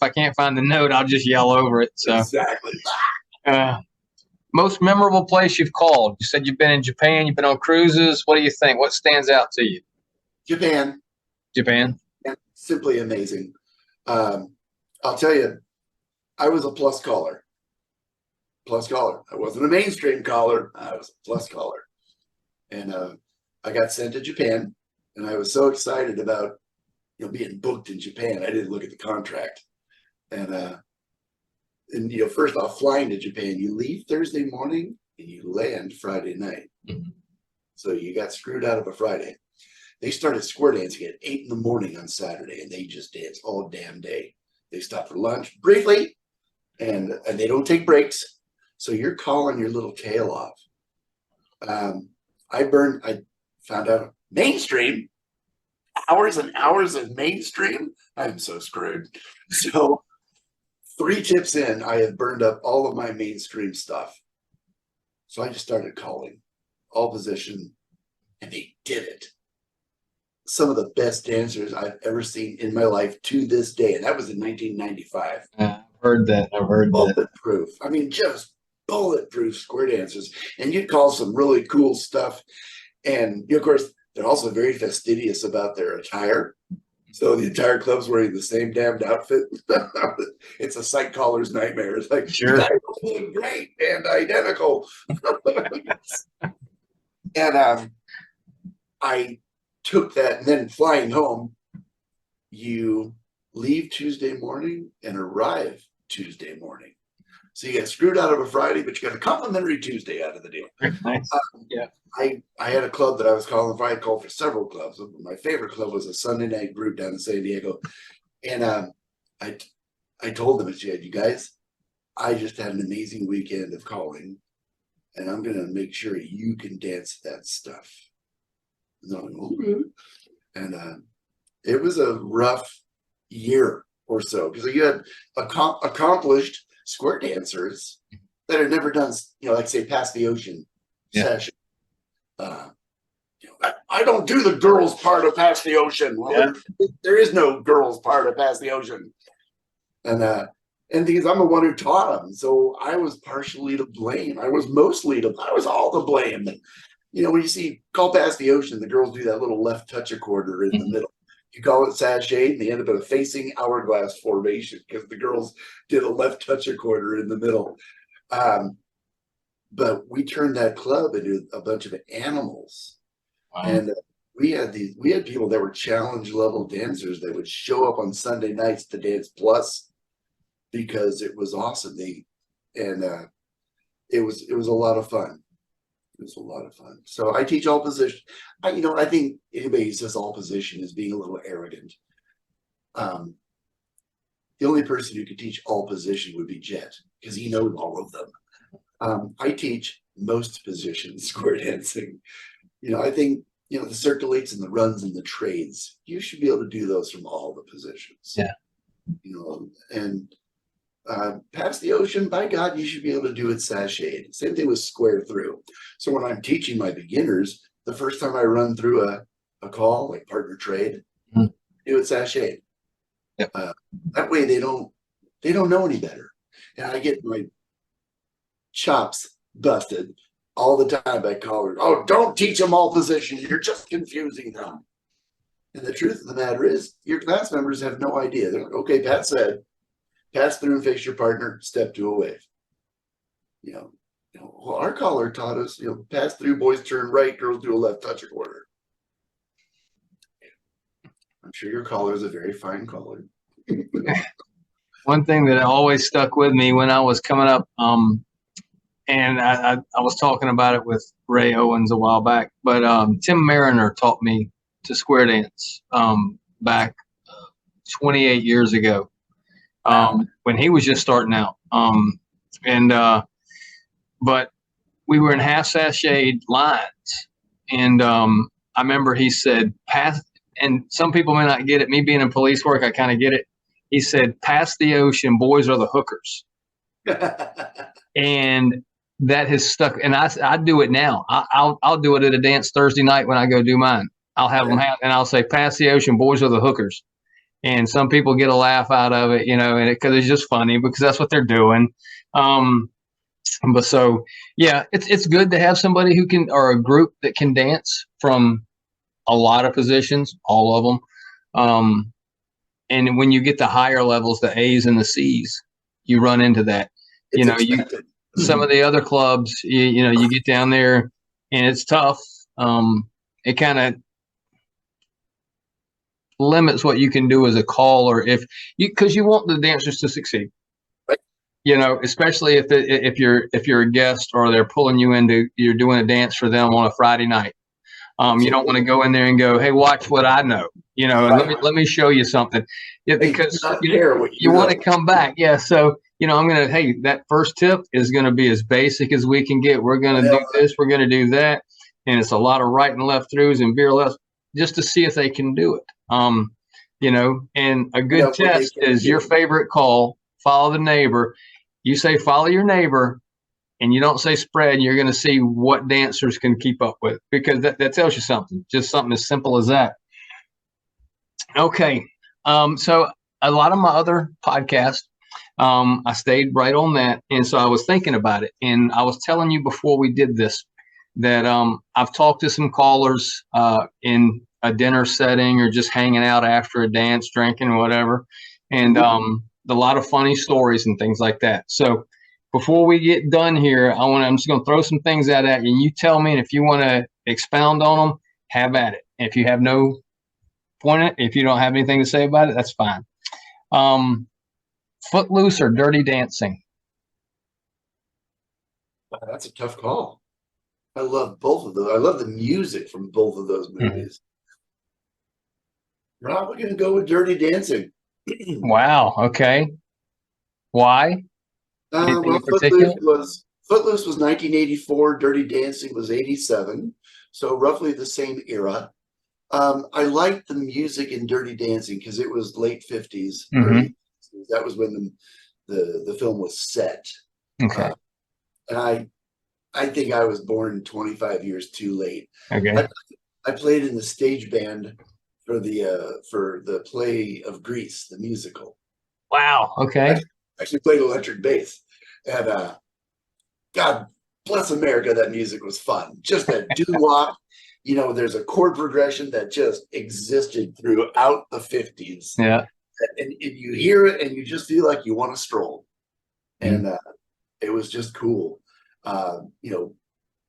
I can't find the note, I'll just yell over it. So exactly. Most memorable place you've called? You said you've been in Japan. You've been on cruises. What do you think? What stands out to you? Japan. Simply amazing. I'll tell you, I was a plus caller. I wasn't a mainstream caller. I was a plus caller. And I got sent to Japan, and I was so excited about being booked in Japan, I didn't look at the contract. And first off, flying to Japan, you leave Thursday morning and you land Friday night. Mhm. So you got screwed out of a Friday. They started square dancing at 8 in the morning on Saturday, and they just dance all damn day. They stop for lunch briefly, and they don't take breaks. So you're calling your little tail off. I found out mainstream, hours and hours of mainstream. I'm so screwed. So 3 tips in, I have burned up all of my mainstream stuff. So I just started calling all position, and they did it. Some of the best dancers I've ever seen in my life to this day. And that was in 1995. I've heard that. Bulletproof. I mean, just bulletproof square dancers. And you'd call some really cool stuff. And of course, they're also very fastidious about their attire. So the entire club's wearing the same damned outfit. It's a sight caller's nightmare. It's like, Sure. you guys look great and identical. And I took that, and then flying home, you leave Tuesday morning and arrive Tuesday morning. So you get screwed out of a Friday, but you got a complimentary Tuesday out of the deal. Nice. Yeah. I had a club that I was calling for. I had called for several clubs. My favorite club was a Sunday night group down in San Diego. And I told them, I said, you guys, I just had an amazing weekend of calling, and I'm going to make sure you can dance that stuff. And they're like, okay. And it was a rough year or so, because you had accomplished square dancers that had never done, like say, Past the Ocean session. I don't do the girls part of Past the Ocean. Well, there is no girls part of Past the Ocean. And because I'm the one who taught them, so I was partially to blame. I was all to blame. When you see Call Past the Ocean, the girls do that little left touch a quarter in the middle. You call it sashay, and they end up in a facing hourglass formation because the girls did a left touch a quarter in the middle. But we turned that club into a bunch of animals. Wow. And we had people that were challenge level dancers that would show up on Sunday nights to Dance Plus because it was awesome. It was a lot of fun. It was a lot of fun. So I teach all position. I think anybody who says all position is being a little arrogant. The only person who could teach all position would be Jet, because he knows all of them. I teach most positions square dancing. I think, the circulates and the runs and the trades, you should be able to do those from all the positions. Yeah. And Past the Ocean, by God, you should be able to do it sashayed. Same thing with square through. So when I'm teaching my beginners, the first time I run through a call, like partner trade, do it sashayed. Yep. That way they don't know any better. And I get my chops busted all the time by callers. Oh, don't teach them all positions. You're just confusing them. And the truth of the matter is, your class members have no idea. They're like, okay, Pat said, pass through and face your partner, step to a wave. Well, our caller taught us, pass through, boys turn right, girls do a left touch a quarter. I'm sure your caller is a very fine caller. One thing that always stuck with me when I was coming up, and I was talking about it with Ray Owens a while back, but Tim Mariner taught me to square dance back 28 years ago. When he was just starting out. But we were in half sashayed lines. And I remember he said, pass, and some people may not get it. Me being in police work, I kind of get it. He said, past the ocean, boys are the hookers. And that has stuck. And I do it now. I'll do it at a dance Thursday night when I go do mine. I'll have them and I'll say, past the ocean, boys are the hookers. And some people get a laugh out of it, and because it's just funny because that's what they're doing. But so, yeah, it's good to have somebody who can, or a group that can dance from a lot of positions, all of them. And when you get to higher levels, the A's and the C's, you run into that. Some of the other clubs, you get down there and it's tough. It kind of limits what you can do as a caller if you, because you want the dancers to succeed. Right. You know, especially if you're a guest or they're pulling you into, you're doing a dance for them on a Friday night. You don't want to go in there and go, "Hey, watch what I know," you know, and Right. let me show you something, Hey, do because not care what you you want know. to come back. Yeah, so I'm gonna, hey, that first tip is gonna be as basic as we can get. We're gonna do this, we're gonna do that, and it's a lot of right and left throughs and veer left just to see if they can do it. And a good test is your favorite call. Follow the neighbor. You say follow your neighbor, and you don't say spread, you're going to see what dancers can keep up with, because that tells you something, just something as simple as that. Okay. So a lot of my other podcasts, I stayed right on that. And so I was thinking about it, and I was telling you before we did this that I've talked to some callers in a dinner setting or just hanging out after a dance, drinking, whatever. And a lot of funny stories and things like that. So before we get done here, I'm just going to throw some things out at you, and you tell me, and if you want to expound on them, have at it. If you have no point, if you don't have anything to say about it, that's fine. Footloose or Dirty Dancing? That's a tough call. I love both of those. I love the music from both of those movies. Probably going to go with Dirty Dancing. Wow. Okay. Why? Anything in particular? Footloose was 1984. Dirty Dancing was 87. So roughly the same era. I liked the music in Dirty Dancing because it was late 50s, early 60s. That was when the film was set. Okay. And I think I was born 25 years too late. Okay. I played in the stage band for the play of Grease, the musical. Wow. Okay. I actually played electric bass, and God bless America, that music was fun. Just that doo-wop, there's a chord progression that just existed throughout the 50s. Yeah. And you hear it and you just feel like you want to stroll. And it was just cool.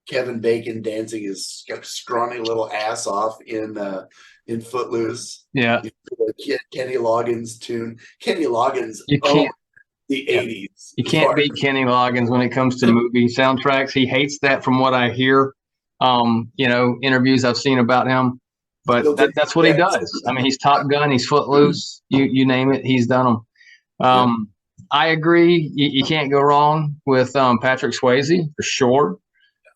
Kevin Bacon dancing his scrawny little ass off in Footloose. Yeah. Kenny Loggins tune. Kenny Loggins owned the 80s. You can't beat Kenny Loggins when it comes to movie soundtracks. He hates that, from what I hear. Interviews I've seen about him, but that's what he does. I mean, he's Top Gun, he's Footloose, you name it, he's done them. I agree. You can't go wrong with Patrick Swayze for sure.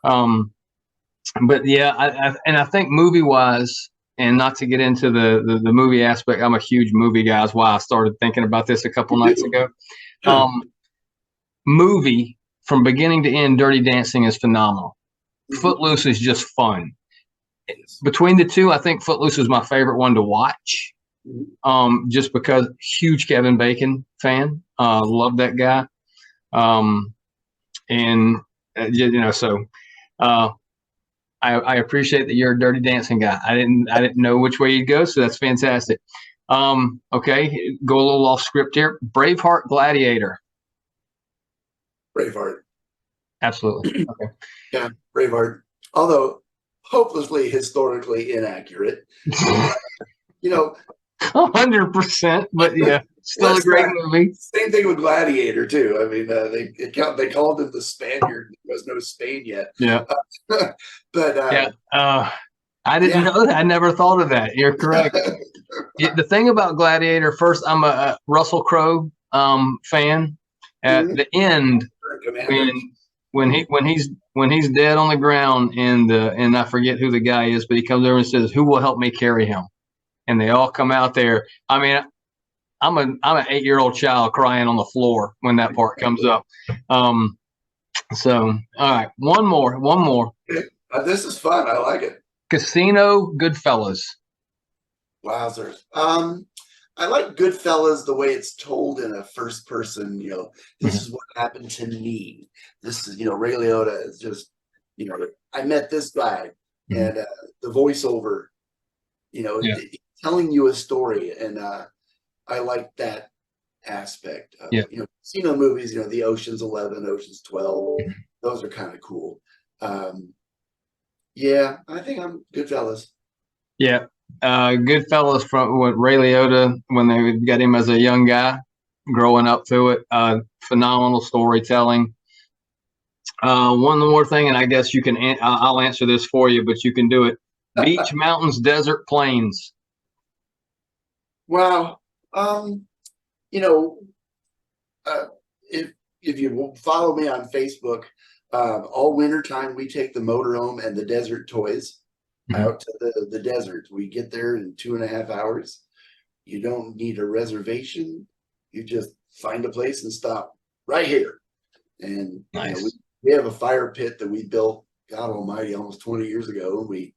But yeah, I think movie wise, and not to get into the movie aspect, I'm a huge movie guy. That's why I started thinking about this a couple nights ago. Movie from beginning to end, Dirty Dancing is phenomenal. Footloose is just fun. Between the two, I think Footloose is my favorite one to watch. Just because huge Kevin Bacon fan, love that guy. I appreciate that you're a Dirty Dancing guy. I didn't know which way you'd go, so that's fantastic. Okay, go a little off script here. Braveheart, Gladiator. Braveheart. Absolutely. Okay. Yeah, Braveheart. Although hopelessly historically inaccurate. 100%. But yeah, still a great movie. Same thing with Gladiator too. I mean, they called him the Spaniard. There was no Spain yet. Yeah. But I didn't know that. I never thought of that. You're correct. The thing about Gladiator, first, I'm a Russell Crowe fan. At the end, when he's dead on the ground, and I forget who the guy is, but he comes over and says, "Who will help me carry him?" And they all come out there. I mean, I'm an 8-year-old child crying on the floor when that part comes up. So all right, one more. This is fun. I like it. Casino, Goodfellas. Wowzers. I like Goodfellas the way it's told in a first person, this is what happened to me. This is, Ray Liotta is just, I met this guy, and the voiceover, telling you a story. And I like that aspect of casino movies, the Ocean's 11, Ocean's 12, those are kind of cool. I think I'm Goodfellas. Yeah. good fellows from with Ray Liotta when they got him as a young guy, growing up through it. Phenomenal storytelling. One more thing, and I guess you can. I'll answer this for you, but you can do it. Beach, mountains, desert, plains. Wow. You know, if you follow me on Facebook, all wintertime we take the motorhome and the desert toys out to the desert. We get there in 2.5 hours. You don't need a reservation. You just find a place and stop right here. And Nice. you know, we have a fire pit that we built, God almighty, almost 20 years ago. And we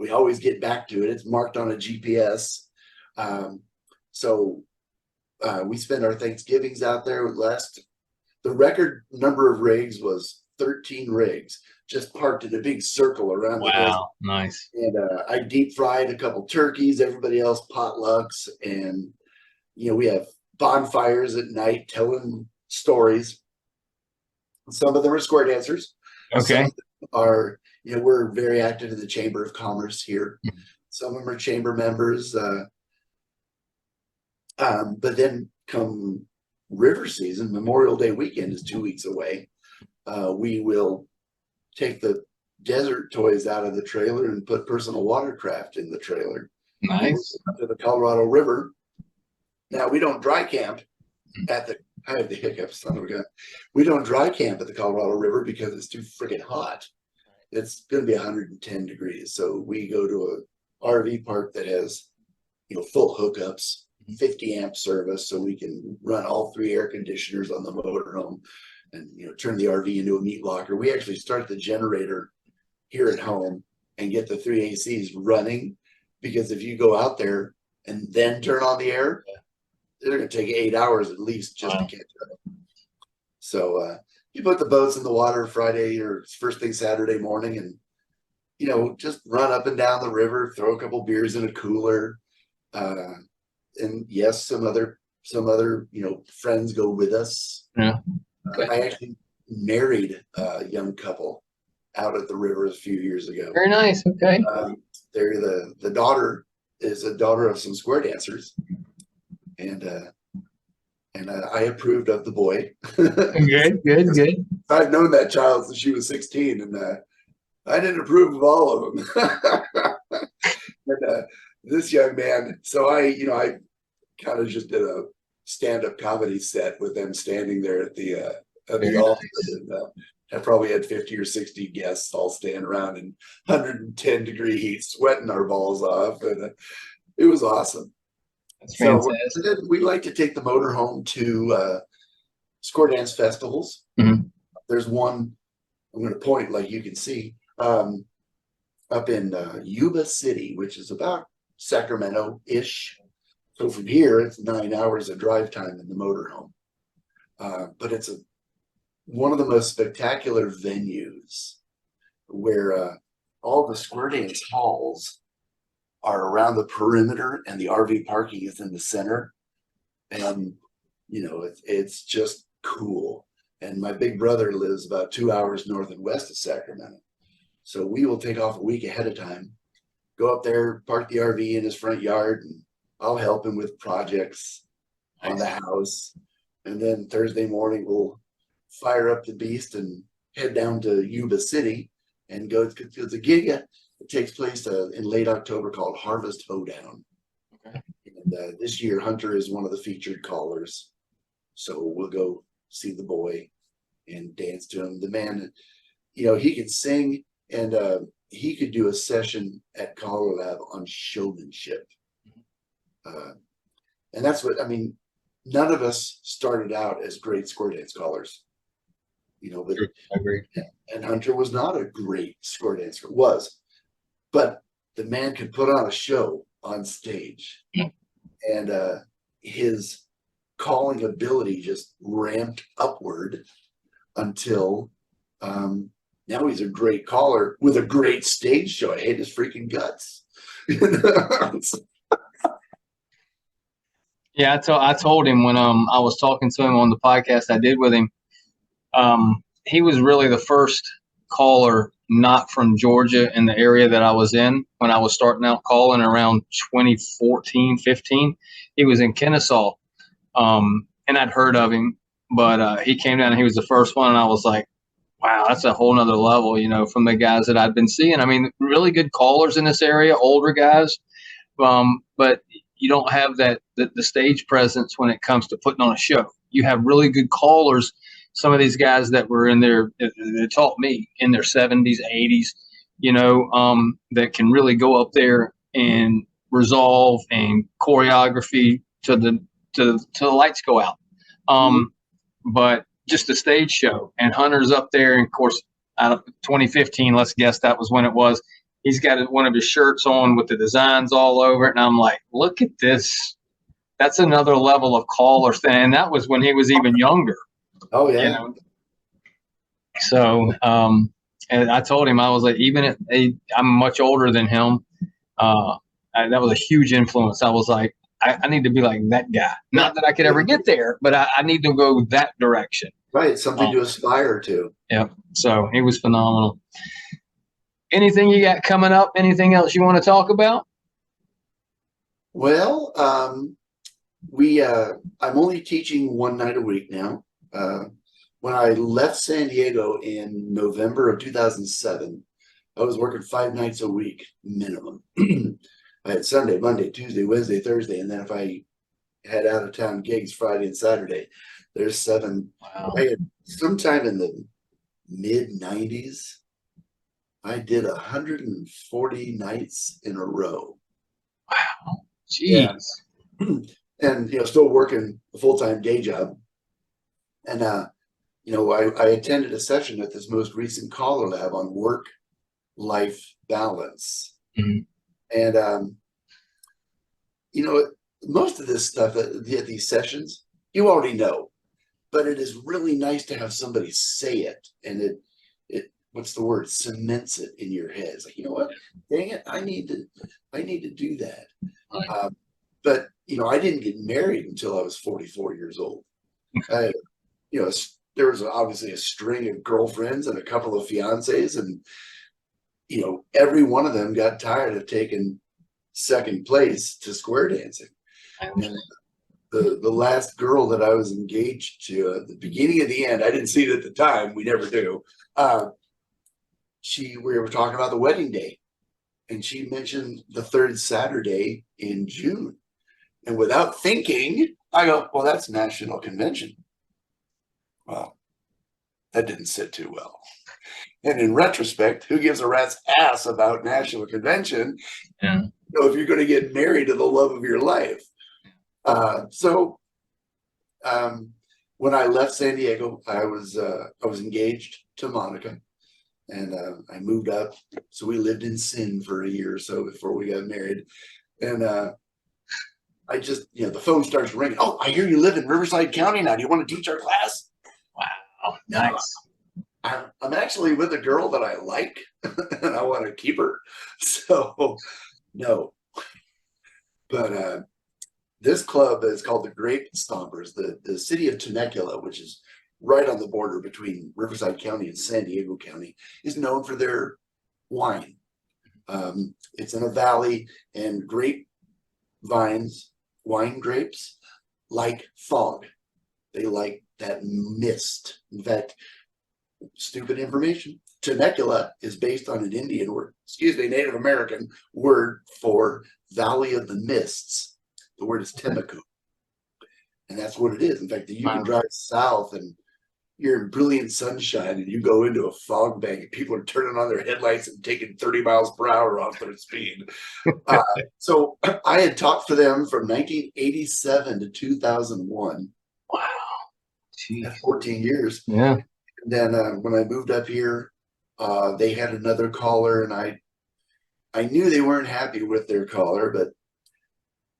always get back to it. It's marked on a GPS. So we spend our Thanksgivings out there. The record number of rigs was 13 rigs, just parked in a big circle around the desert. Wow, nice. And I deep fried a couple turkeys, everybody else potlucks. And, you know, we have bonfires at night telling stories. Some of them are square dancers. Okay. Some of them are, you know, we're very active in the Chamber of Commerce here. Some of them are chamber members. But then come river season, Memorial Day weekend is 2 weeks away. We will take the desert toys out of the trailer and put personal watercraft in the trailer. Nice. To the Colorado River. Now we don't dry camp at the. I have the hiccups. Son of a gun. We don't dry camp at the Colorado River because it's too freaking hot. It's going to be 110 degrees. So we go to a RV park that has, you know, full hookups, 50 amp service, so we can run all 3 air conditioners on the motorhome, and you know, turn the RV into a meat locker. We actually start the generator here at home and get the 3 ACs running, because if you go out there and then turn on the air, they're going to take 8 hours at least just to catch up. So you put the boats in the water Friday or first thing Saturday morning, and you know, just run up and down the river, throw a couple beers in a cooler, and yes, some other you know, friends go with us. Yeah. I actually married a young couple out at the river a few years ago. Very nice. Okay. They're the daughter is a daughter of some square dancers, and I approved of the boy. Good. I've known that child since she was 16, and I didn't approve of all of them. And this young man, so I kind of just did a stand-up comedy set with them standing there at the altar. And, I probably had 50 or 60 guests all standing around in 110-degree heat, sweating our balls off, and it was awesome. That's So fantastic. we like to take the motorhome to square dance festivals. There's one I'm going to point, like you can see, up in Yuba City, which is about Sacramento-ish. So from here, it's 9 hours of drive time in the motorhome. But it's one of the most spectacular venues, where all the square dance halls are around the perimeter and the RV parking is in the center. And, you know, it's just cool. And my big brother lives about 2 hours north and west of Sacramento. So we will take off a week ahead of time, go up there, park the RV in his front yard, and I'll help him with projects on the house. And then Thursday morning, we'll fire up the beast and head down to Yuba City and go to the gig. It takes place in late October called Harvest Hoedown. Okay. And this year, Hunter is one of the featured callers. So we'll go see the boy and dance to him. The man, you know, he can sing, and he could do a session at Color Lab on showmanship. And that's what, I mean, none of us started out as great square dance callers, you know, but I agree. And Hunter was not a great square dancer, but the man could put on a show on stage, and his calling ability just ramped upward until now he's a great caller with a great stage show. I hate his freaking guts. Yeah, I told him when I was talking to him on the podcast I did with him, he was really the first caller not from Georgia in the area that I was in when I was starting out calling around 2014, 15. He was in Kennesaw, and I'd heard of him, but he came down and he was the first one, and I was like, wow, that's a whole nother level, from the guys that I'd been seeing. I mean, really good callers in this area, older guys, but you don't have the stage presence when it comes to putting on a show. You have really good callers. Some of these guys that were in their, that taught me in their 70s, 80s, that can really go up there and resolve and choreography to the lights go out. But just a stage show, and Hunter's up there, and of course, out of 2015, let's guess that was when it was. He's got one of his shirts on with the designs all over it, and I'm like, look at this. That's another level of caller thing, and that was when he was even younger. Oh yeah. So, and I told him, I was like, even if I'm much older than him, that was a huge influence. I was like, I need to be like that guy. Not that I could ever get there, but I need to go that direction. Right, something to aspire to. Yeah. So he was phenomenal. Anything you got coming up? Anything else you want to talk about? Well, I'm only teaching one night a week now. When I left San Diego in November of 2007, I was working 5 nights a week minimum. I had Sunday, Monday, Tuesday, Wednesday, Thursday, and then if I had out of town gigs Friday and Saturday, there's 7. Wow. I had sometime in the mid 90s, I did 140 nights in a row. Wow. Jeez. Yeah. And still working a full-time day job. And I attended a session at this most recent caller lab on work-life balance. And most of this stuff at these sessions, you already know, but it is really nice to have somebody say it, and it what's the word, cements it in your head. It's like, you know what, dang it, I need to do that. Right. But I didn't get married until I was 44 years old. There was obviously a string of girlfriends and a couple of fiancés, and every one of them got tired of taking second place to square dancing. And the last girl that I was engaged to at the beginning of the end, I didn't see it at the time, we never do. We were talking about the wedding day, and she mentioned the 3rd Saturday in June. And without thinking, I go, well, that's National Convention. Well, that didn't sit too well. And in retrospect, who gives a rat's ass about National Convention? Yeah. If you're going to get married to the love of your life. So when I left San Diego, I was engaged to Monica, and I moved up. So we lived in sin for a year or so before we got married. And I just, the phone starts ringing. Oh, I hear you live in Riverside County now. Do you want to teach our class? Wow, nice. I'm actually with a girl that I like, and I want to keep her. So, no. But this club is called the Grape Stompers. The city of Temecula, which is right on the border between Riverside County and San Diego County, is known for their wine. It's in a valley, and grape vines, wine grapes, like fog. They like that mist. In fact, stupid information, Temecula is based on an Native American word for Valley of the Mists. The word is Temeku. And that's what it is. In fact, you can drive south and you're in brilliant sunshine, and you go into a fog bank and people are turning on their headlights and taking 30 miles per hour off their speed. So I had taught for them from 1987 to 2001. Wow. Jeez. That's 14 years. Yeah. And then when I moved up here, they had another caller, and I knew they weren't happy with their caller, but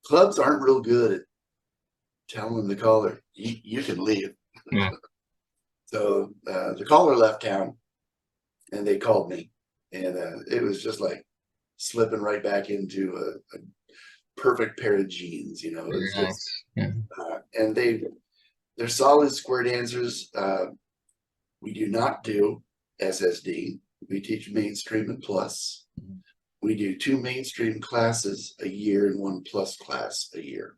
clubs aren't real good at telling the caller, you can leave. Yeah. So the caller left town, and they called me, and it was just like slipping right back into a perfect pair of jeans, It's Very just, nice. Yeah. and they're solid square dancers. We do not do SSD. We teach mainstream and plus. We do 2 mainstream classes a year and 1 plus class a year.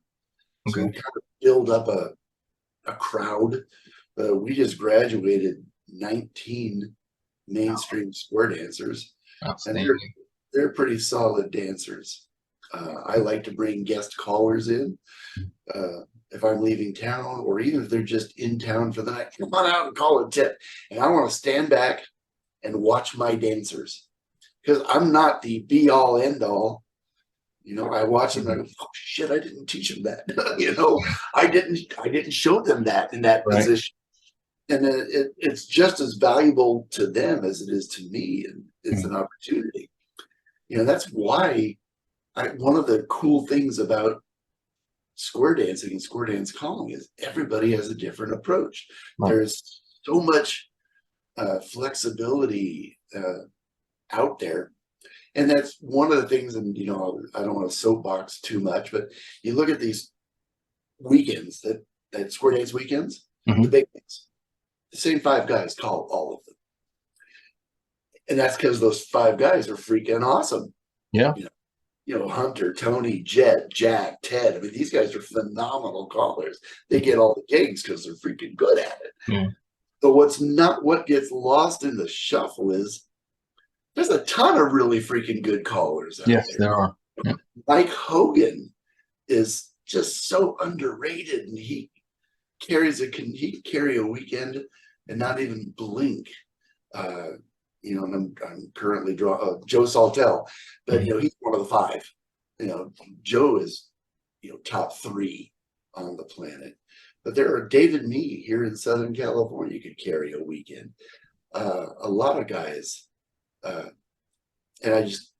So Okay. we kind of build up a crowd. We just graduated 19 mainstream square dancers, and Outstanding. they're pretty solid dancers. I like to bring guest callers in if I'm leaving town, or even if they're just in town for the night. Come on out and call a tip, and I want to stand back and watch my dancers, because I'm not the be all end all. I watch them and I go, oh shit, I didn't teach them that. I didn't show them that in that Right. position. And it's just as valuable to them as it is to me, and it's an opportunity. That's why one of the cool things about square dancing and square dance calling is everybody has a different approach. Right. There's so much flexibility out there. And that's one of the things, and I don't want to soapbox too much, but you look at these weekends, that square dance weekends, the big ones, the same 5 guys call all of them. And that's because those 5 guys are freaking awesome. Yeah. Hunter, Tony, Jet, Jack, Ted. I mean, these guys are phenomenal callers. They get all the gigs because they're freaking good at it. Yeah. But what gets lost in the shuffle is there's a ton of really freaking good callers out there are. Yep. Mike Hogan is just so underrated, and he can carry a weekend and not even blink. And I'm currently drawing Joe Saltel, but he's one of the 5. Joe is top 3 on the planet. But there are David Mee here in Southern California could carry a weekend. A lot of guys, and I just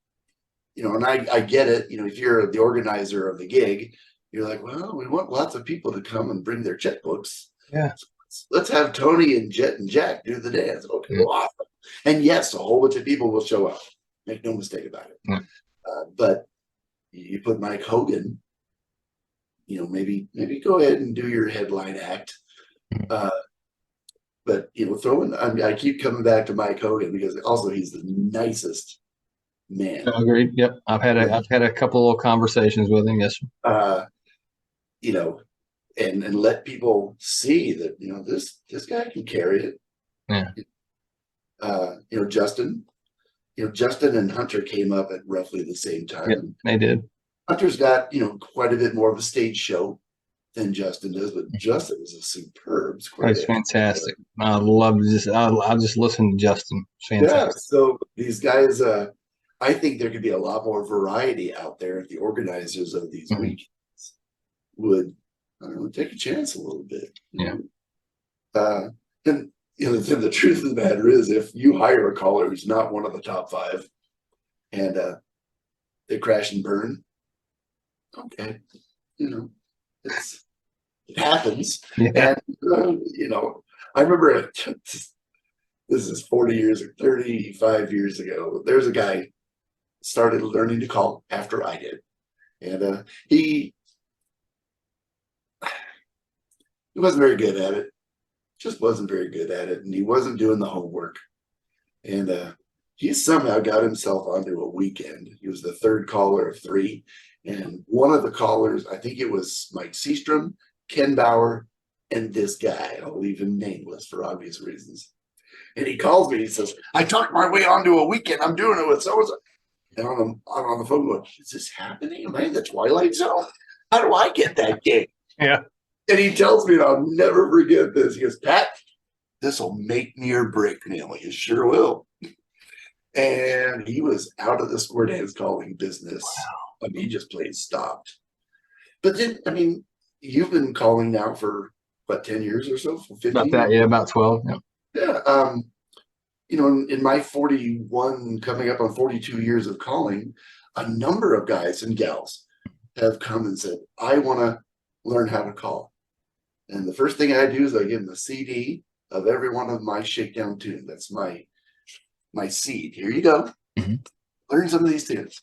and I get it. If you're the organizer of the gig, you're like, well, we want lots of people to come and bring their checkbooks. Yeah. So let's have Tony and Jet and Jack do the dance. Okay, awesome. And yes, a whole bunch of people will show up. Make no mistake about it. Yeah. But you put Mike Hogan, maybe go ahead and do your headline act. But I keep coming back to Mike Hogan because also he's the nicest man. Agreed. Yep. I've had a couple of conversations with him. Yes. And let people see that this guy can carry it. Yeah. Justin and Hunter came up at roughly the same time. Yep, they did. Hunter's got quite a bit more of a stage show than Justin does, but Justin is a superb square That's fantastic. I love I'll just listen to Justin. It's fantastic. Yeah, so these guys, I think there could be a lot more variety out there if the organizers of these weekends would, take a chance a little bit. Yeah. And the truth of the matter is, if you hire a caller who's not one of the top 5 and they crash and burn, okay, it happens. Yeah. And I remember this is 40 years or 35 years ago. There's a guy started learning to call after I did, and he wasn't very good at it. Just wasn't very good at it, and he wasn't doing the homework. And he somehow got himself onto a weekend. He was the 3rd caller of 3, and one of the callers, I think it was Mike Seastrom, Ken Bauer, and this guy. I'll leave him nameless for obvious reasons. And he calls me. He says, "I talked my way onto a weekend. I'm doing it with so-and-so." And I'm on the phone going, "Is this happening? Am I in the Twilight Zone? How do I get that gig?" Yeah. And he tells me, and I'll never forget this. He goes, "Pat, this will make me or break me." I'm like, "It sure will." And he was out of the square dance calling business. Wow. He just plain stopped. But then, you've been calling now for what, 10 years or so? 15? About that, yeah, about 12. Yeah. Yeah. In my 41, coming up on 42 years of calling, a number of guys and gals have come and said, "I want to learn how to call." And the first thing I do is I give them a CD of every one of my shakedown tunes. That's my seed. Here you go. Learn some of these tunes.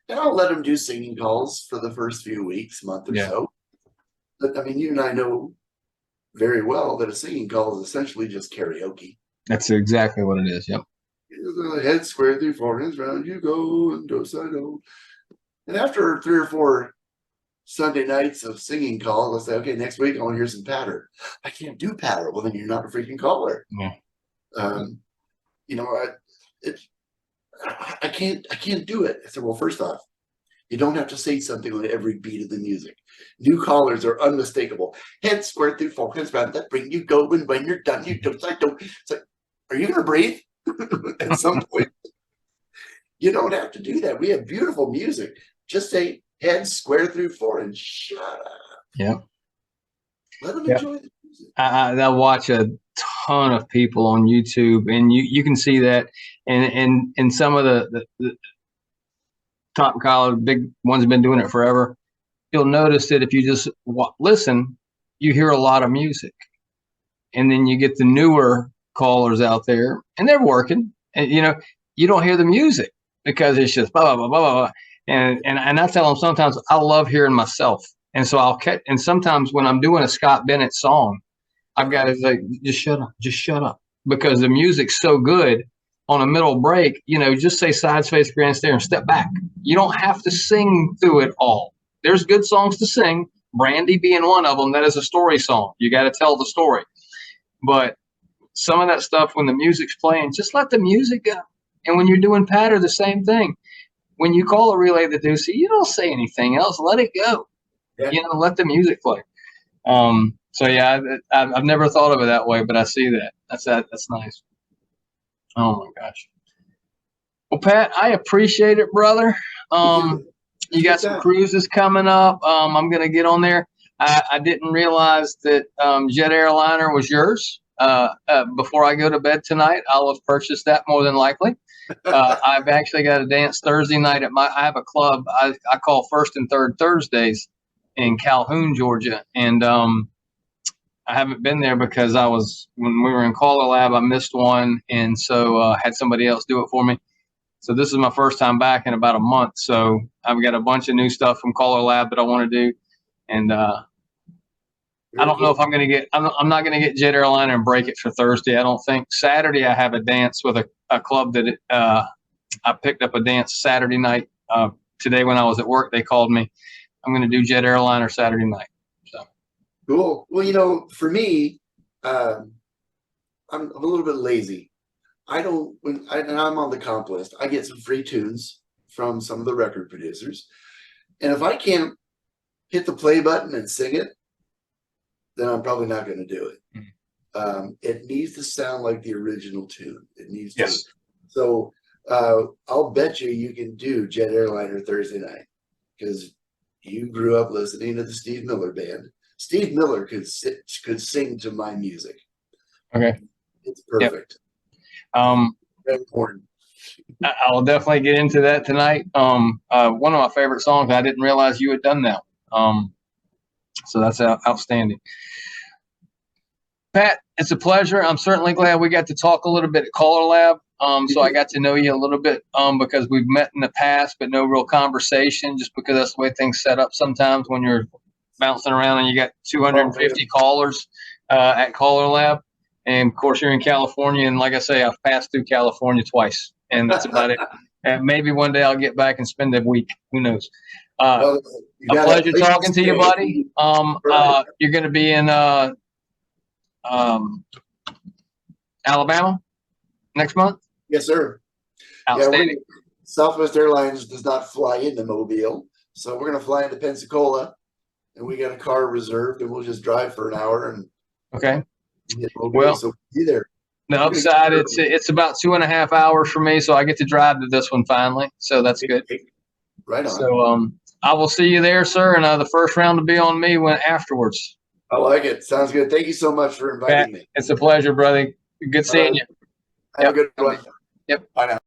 And I'll let them do singing calls for the first few weeks, month or so. But you and I know very well that a singing call is essentially just karaoke. That's exactly what it is. Yep. Head square through, four hands round you go, and do-si-do. And after 3 or 4 Sunday nights of singing calls, I'll say, okay, next week I want to hear some patter. I can't do patter. Well, then you're not a freaking caller. Yeah. You know, I can't do it. I said, well, first off, you don't have to say something on every beat of the music. New callers are unmistakable. Head square through, four hands round, that bring you go, and when you're done, you don't. It's like, are you going to breathe? At some point, you don't have to do that. We have beautiful music. Just say head square through, four and shut up. Yeah. Let them enjoy the music. I watch a ton of people on YouTube, and you can see that, and some of the top college big ones have been doing it forever. You'll notice that if you just listen, you hear a lot of music, and then you get the newer callers out there, and they're working, and you don't hear the music because it's just blah blah blah blah blah. And I tell them sometimes I love hearing myself, and so I'll catch. And sometimes when I'm doing a Scott Bennett song, I've got to say, just shut up, because the music's so good. On a middle break, just say side space grand stare and step back. You don't have to sing through it all. There's good songs to sing. Brandy being one of them. That is a story song. You got to tell the story. But some of that stuff, when the music's playing, just let the music go. And when you're doing patter, the same thing. When you call a relay the deuce, you don't say anything else. Let it go. Yeah. Let the music play. So yeah, I've never thought of it that way, but I see that. That's nice. Oh my gosh. Well, Pat, I appreciate it, brother. You got some cruises coming up. I'm going to get on there. I didn't realize that Jet Airliner was yours. Before I go to bed tonight, I'll have purchased that more than likely. I've actually got a dance Thursday night I have a club I call First and Third Thursdays in Calhoun, Georgia. And I haven't been there because when we were in Caller Lab, I missed one. And so had somebody else do it for me. So this is my first time back in about a month. So I've got a bunch of new stuff from Caller Lab that I want to do. And I don't know if I'm going to I'm not going to get Jet Airliner and break it for Thursday. I don't think. Saturday, I have a dance with a club that I picked up a dance Saturday night. Today when I was at work, they called me. I'm going to do Jet Airliner Saturday night. So cool. Well, for me, I'm a little bit lazy. And I'm on the comp list. I get some free tunes from some of the record producers. And if I can't hit the play button and sing it, then I'm probably not going to do it. Mm-hmm. It needs to sound like the original tune. It needs to. So I'll bet you can do Jet Airliner Thursday night because you grew up listening to the Steve Miller Band. Steve Miller could sing to my music. Okay. It's perfect. Very important. I'll definitely get into that tonight. One of my favorite songs. I didn't realize you had done that. So that's outstanding. Pat, it's a pleasure. I'm certainly glad we got to talk a little bit at Caller Lab. So I got to know you a little bit because we've met in the past, but no real conversation, just because that's the way things set up sometimes when you're bouncing around and you got 250 callers at Caller Lab. And of course, you're in California. And like I say, I've passed through California twice, and that's about it. And maybe one day I'll get back and spend a week. Who knows? A pleasure talking to you, buddy. You're going to be in Alabama next month? Yes, sir. Outstanding. Yeah, Southwest Airlines does not fly into Mobile, so we're going to fly into Pensacola, and we got a car reserved, and we'll just drive for an hour. And okay. Well, so be there. The upside, it's about 2.5 hours for me, so I get to drive to this one finally. So that's good. Right on. So I will see you there, sir, and the first round will be on me afterwards. I like it. Sounds good. Thank you so much for inviting me. It's a pleasure, brother. Good seeing you. Have a good one. Yep. Bye now.